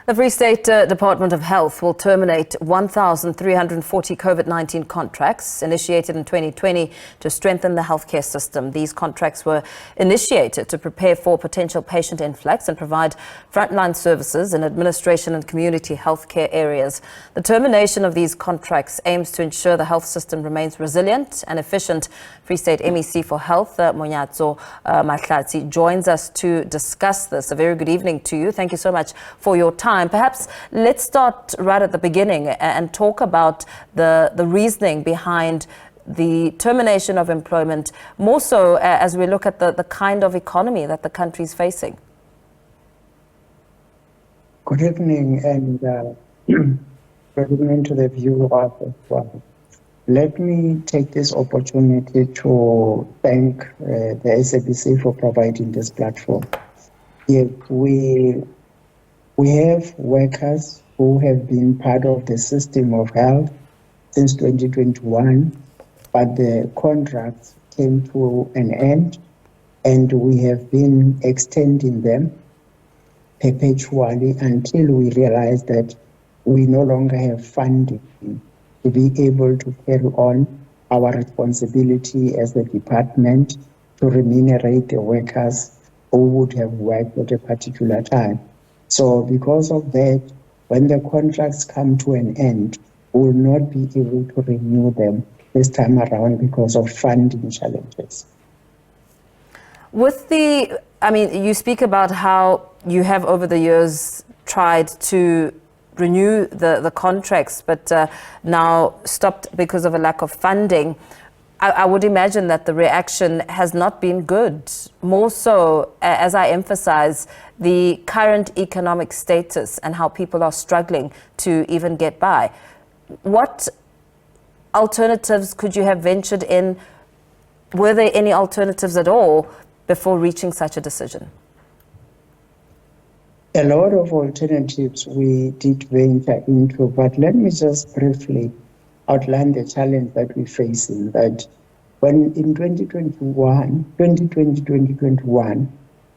The Free State Department of Health will terminate 1,340 COVID-19 contracts initiated in 2020 to strengthen the healthcare system. These contracts were initiated to prepare for potential patient influx and provide frontline services in administration and community healthcare areas. The termination of these contracts aims to ensure the health system remains resilient and efficient. Free State MEC for Health, Monyatso Mahlatsi, joins us to discuss this. A very good evening to you. Thank you so much for your time. Perhaps let's start right at the beginning and talk about the reasoning behind the termination of employment, more so as we look at the kind of economy that the country is facing. Good evening, and good evening to the viewers as well. Let me take this opportunity to thank the SABC for providing this platform. Yes, we have workers who have been part of the system of health since 2021, but the contracts came to an end, and we have been extending them perpetually until we realize that we no longer have funding to be able to carry on our responsibility as the department to remunerate the workers who would have worked at a particular time. So because of that, when the contracts come to an end, we will not be able to renew them this time around because of funding challenges. You speak about how you have over the years tried to renew the contracts, but now stopped because of a lack of funding. I would imagine that the reaction has not been good. More so, as I emphasize, the current economic status and how people are struggling to even get by. What alternatives could you have ventured in? Were there any alternatives at all before reaching such a decision? A lot of alternatives we did venture into, but let me just briefly outline the challenge that we're facing. That when in 2021,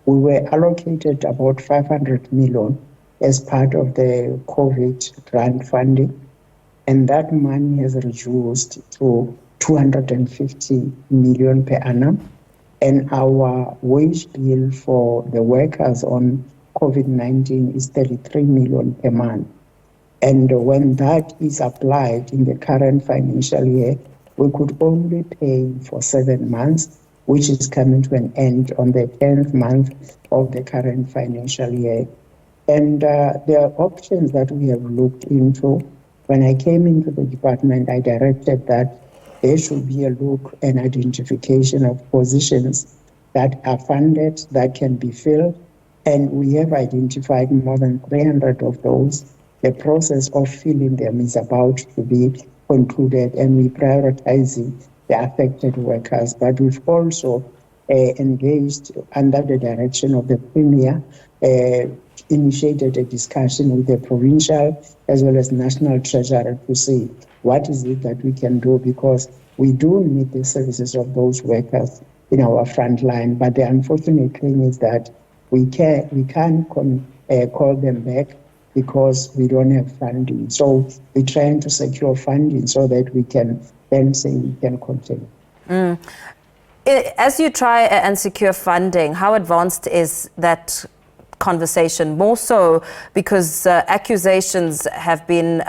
we were allocated about 500 million as part of the COVID grant funding, and that money has reduced to 250 million per annum, and our wage bill for the workers on COVID-19 is 33 million per month. And when that is applied in the current financial year, we could only pay for 7 months, which is coming to an end on the 10th month of the current financial year. And there are options that we have looked into. When I came into the department, I directed that there should be a look and identification of positions that are funded, that can be filled. And we have identified more than 300 of those. The process of filling them is about to be concluded, and we're prioritizing the affected workers. But we've also engaged, under the direction of the Premier, initiated a discussion with the provincial as well as national treasurer to see what is it that we can do, because we do need the services of those workers in our front line. But the unfortunate thing is that we can't call them back because we don't have funding. So we're trying to secure funding so that we can then say we can continue. As you try and secure funding, how advanced is that conversation? More so because accusations have been,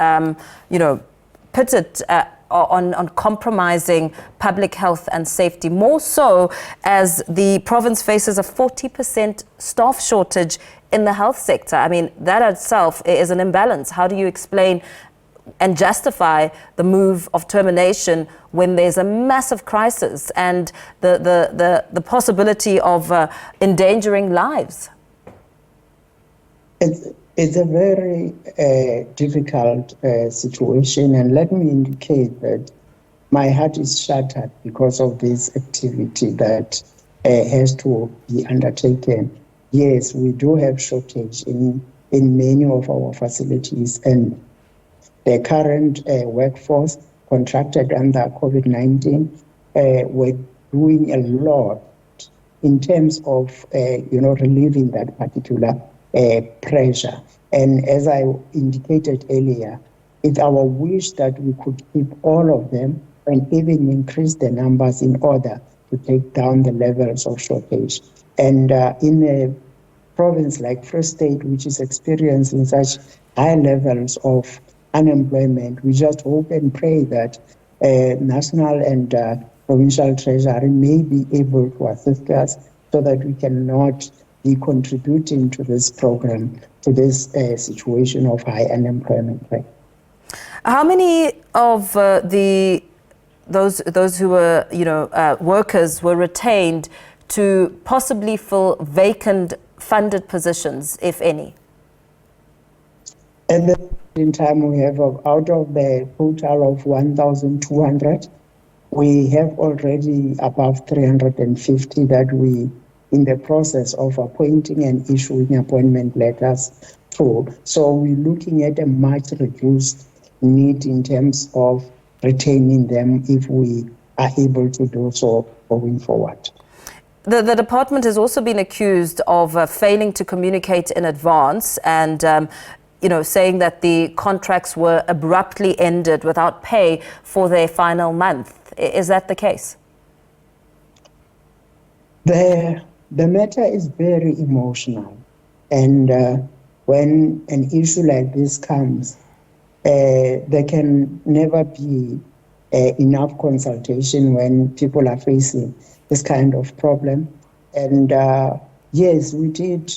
pitted on compromising public health and safety, more so as the province faces a 40% staff shortage in the health sector. I mean, that itself is an imbalance. How do you explain and justify the move of termination when there's a massive crisis and the possibility of endangering lives? It's a very difficult situation, and let me indicate that my heart is shattered because of this activity that has to be undertaken. Yes, we do have shortage in many of our facilities, and the current workforce contracted under COVID-19 were doing a lot in terms of relieving that particular pressure. And as I indicated earlier, it's our wish that we could keep all of them and even increase the numbers in order to take down the levels of shortage. And in a province like Free State, which is experiencing such high levels of unemployment, we just hope and pray that national and provincial treasury may be able to assist us so that we cannot be contributing to this program, to this situation of high unemployment rate. How many of those who were, workers were retained to possibly fill vacant funded positions, if any? At the same time, we have out of the total of 1,200, we have already above 350 that we in the process of appointing and issuing appointment letters to. So we're looking at a much reduced need in terms of retaining them if we are able to do so going forward. The department has also been accused of failing to communicate in advance and, saying that the contracts were abruptly ended without pay for their final month. Is that the case? The matter is very emotional. And when an issue like this comes, there can never be enough consultation when people are facing this kind of problem. And yes, we did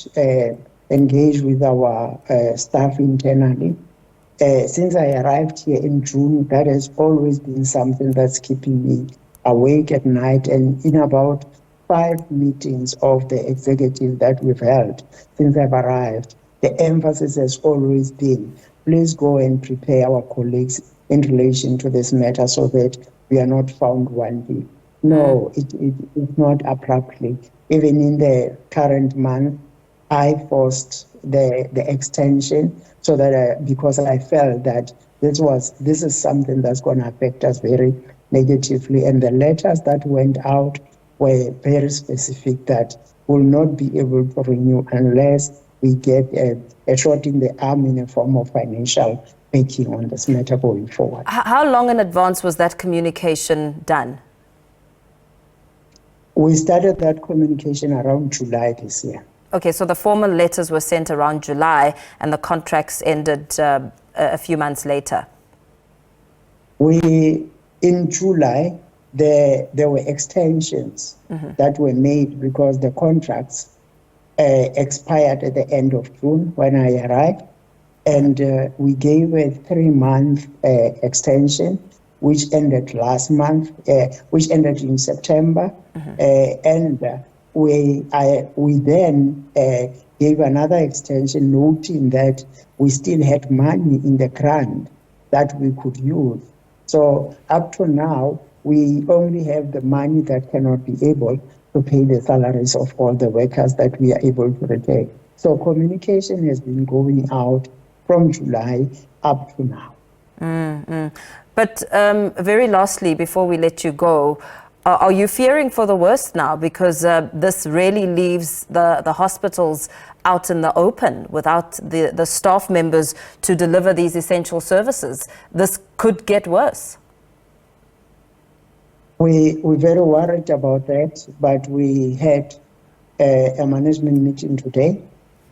engage with our staff internally. Since I arrived here in June, that has always been something that's keeping me awake at night. And in about 5 meetings of the executive that we've held since I've arrived, the emphasis has always been, please go and prepare our colleagues in relation to this matter so that we are not found wanting. No, it's not abruptly. Even in the current month, I forced the extension so that because I felt that this is something that's going to affect us very negatively. And the letters that went out were very specific that will not be able to renew unless we get a shot in the arm in a form of financial backing on this matter going forward. How long in advance was that communication done? We started that communication around July this year. Okay, so the formal letters were sent around July and the contracts ended a few months later. In July, there were extensions that were made because the contracts expired at the end of June when I arrived. And we gave a 3-month extension, which ended last month, which ended in September. And we then gave another extension, noting that we still had money in the grant that we could use. So up to now, we only have the money that cannot be able to pay the salaries of all the workers that we are able to retain. So communication has been going out from July up to now. But very lastly, before we let you go, are you fearing for the worst now? Because this really leaves the hospitals out in the open without the staff members to deliver these essential services. This could get worse. We're very worried about that, but we had a management meeting today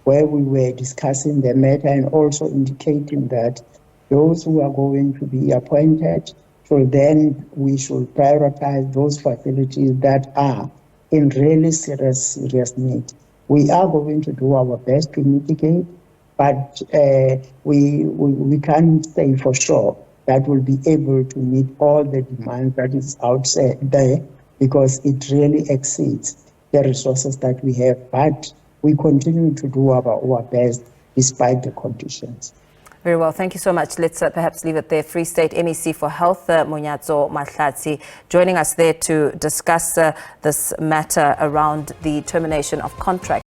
where we were discussing the matter and also indicating that those who are going to be appointed, so then we should prioritize those facilities that are in really serious need. We are going to do our best to mitigate, but we can't say for sure that will be able to meet all the demand that is out there because it really exceeds the resources that we have. But we continue to do our best despite the conditions. Very well. Thank you so much. Let's perhaps leave it there. Free State MEC for Health, Monyatso Mahlatsi, joining us there to discuss this matter around the termination of contracts.